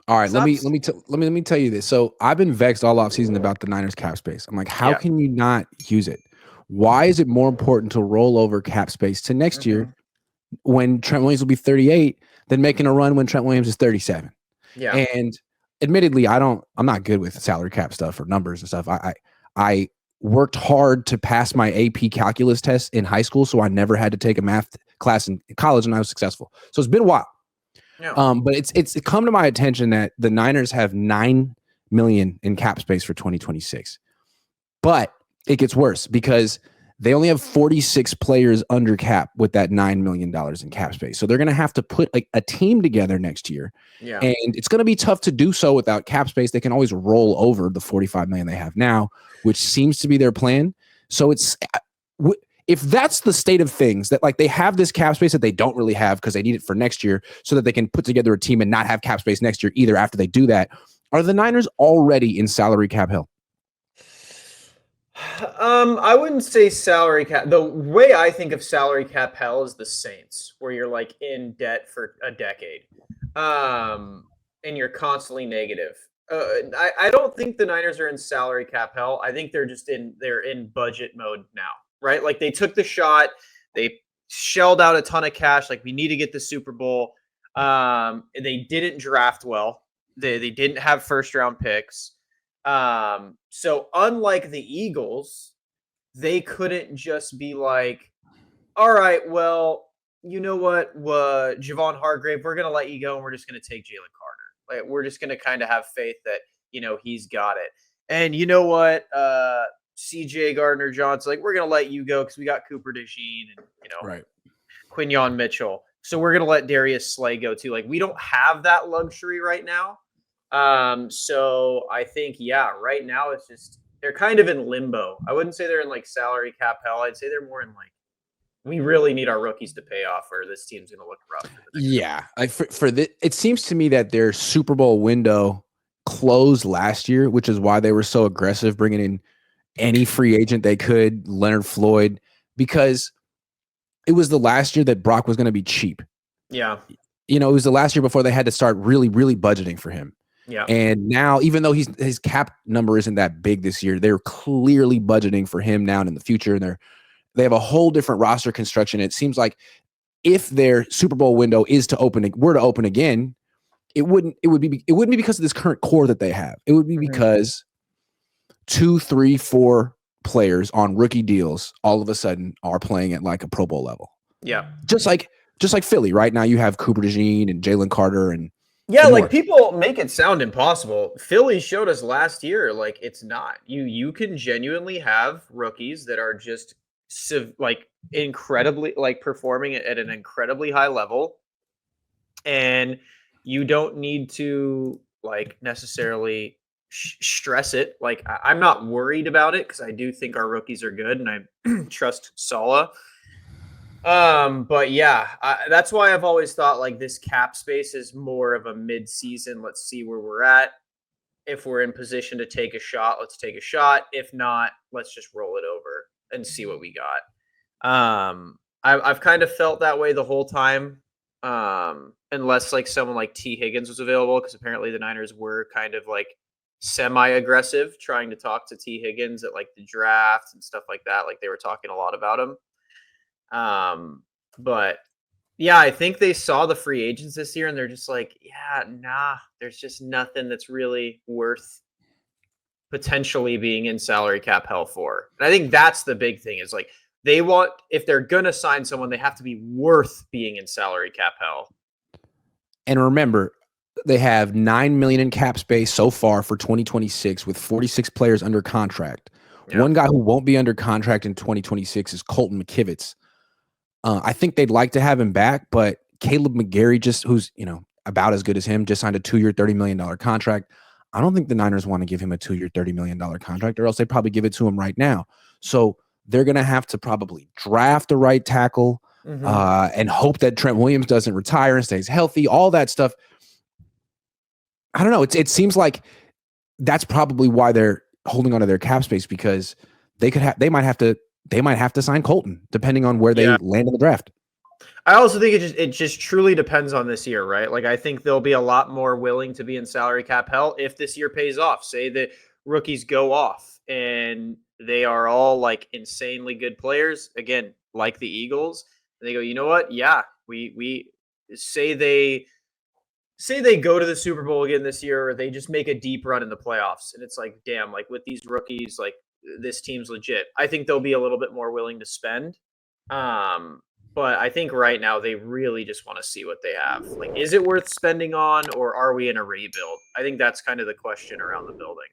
All right, let Stop. me tell you this. So I've been vexed all offseason about the Niners cap space. I'm like, how Yeah. can you not use it? Why is it more important to roll over cap space to next year Mhm. when Trent Williams will be 38 than making a run when Trent Williams is 37? Yeah. And admittedly, I'm not good with salary cap stuff or numbers and stuff. I worked hard to pass my AP calculus test in high school, so I never had to take a math class in college, and I was successful. So it's been a while. Yeah. But it's come to my attention that the Niners have $9 million in cap space for 2026. But it gets worse because they only have 46 players under cap with that $9 million in cap space. So they're going to have to put a team together next year. Yeah. And it's going to be tough to do so without cap space. They can always roll over the 45 million they have now, which seems to be their plan. So it's if that's the state of things, that like they have this cap space that they don't really have because they need it for next year so that they can put together a team and not have cap space next year either after they do that. Are the Niners already in salary cap hell? I wouldn't say salary cap. The way I think of salary cap hell is the Saints, where you're like in debt for a decade, and you're constantly negative. I don't think the Niners are in salary cap hell. I think they're in budget mode now, right? Like they took the shot, they shelled out a ton of cash. Like we need to get the Super Bowl. They didn't draft well. They didn't have first round picks. So unlike the Eagles, they couldn't just be like, all right, well, you know what, Javon Hargrave, we're gonna let you go, and we're just gonna take Jalen Carter. Like we're just gonna kind of have faith that he's got it. And you know what, CJ Gardner Johnson, like we're gonna let you go because we got Cooper DeJean and Right. Quinyon Mitchell. So we're gonna let Darius Slay go too. Like we don't have that luxury right now. So I think, yeah, right now it's just they're kind of in limbo. I wouldn't say they're in like salary cap hell. I'd say they're more in like we really need our rookies to pay off, or this team's going to look rough. Yeah, it seems to me that their Super Bowl window closed last year, which is why they were so aggressive bringing in any free agent they could, Leonard Floyd, because it was the last year that Brock was going to be cheap. Yeah. It was the last year before they had to start really, really budgeting for him. Yeah. And now, even though his cap number isn't that big this year, they're clearly budgeting for him now and in the future. And they have a whole different roster construction. It seems like if their Super Bowl window were to open again, it wouldn't be because of this current core that they have. It would be because 2, 3, 4 players on rookie deals all of a sudden are playing at like a Pro Bowl level. Yeah. Just like Philly right now, you have Cooper DeJean and Jalen Carter and like people make it sound impossible. Philly showed us last year, like it's not. You can genuinely have rookies that are just like incredibly like performing at an incredibly high level, and you don't need to like necessarily stress it. Like I'm not worried about it because I do think our rookies are good, and I trust Saleh. But yeah, that's why I've always thought like this cap space is more of a mid-season. Let's see where we're at. If we're in position to take a shot, let's take a shot. If not, let's just roll it over and see what we got. I've kind of felt that way the whole time. Unless like someone like T. Higgins was available, because apparently the Niners were kind of like semi-aggressive trying to talk to T. Higgins at like the draft and stuff like that. Like they were talking a lot about him. But yeah, I think they saw the free agents this year and they're just like, yeah, nah, there's just nothing that's really worth potentially being in salary cap hell for. And I think that's the big thing is like they want, if they're going to sign someone, they have to be worth being in salary cap hell. And remember, they have $9 million in cap space so far for 2026 with 46 players under contract. Yeah. One guy who won't be under contract in 2026 is Colton McKivitz. I think they'd like to have him back, but Caleb McGarry, who's about as good as him, just signed a 2-year, $30 million contract. I don't think the Niners want to give him a 2-year, $30 million contract, or else they probably give it to him right now. So they're going to have to probably draft the right tackle and hope that Trent Williams doesn't retire and stays healthy, all that stuff. I don't know. It seems like that's probably why they're holding onto their cap space, because they might have to sign Colton depending on where they land in the draft. I also think it just truly depends on this year, right? Like I think they'll be a lot more willing to be in salary cap hell if this year pays off. Say that rookies go off and they are all like insanely good players, again, like the Eagles, and they go, you know what? Yeah, we say they go to the Super Bowl again this year, or they just make a deep run in the playoffs, and it's like, damn, like with these rookies, like this team's legit. I think they'll be a little bit more willing to spend. Um, but I think right now they really just want to see what they have. Like, is it worth spending on, or are we in a rebuild? I think that's kind of the question around the building.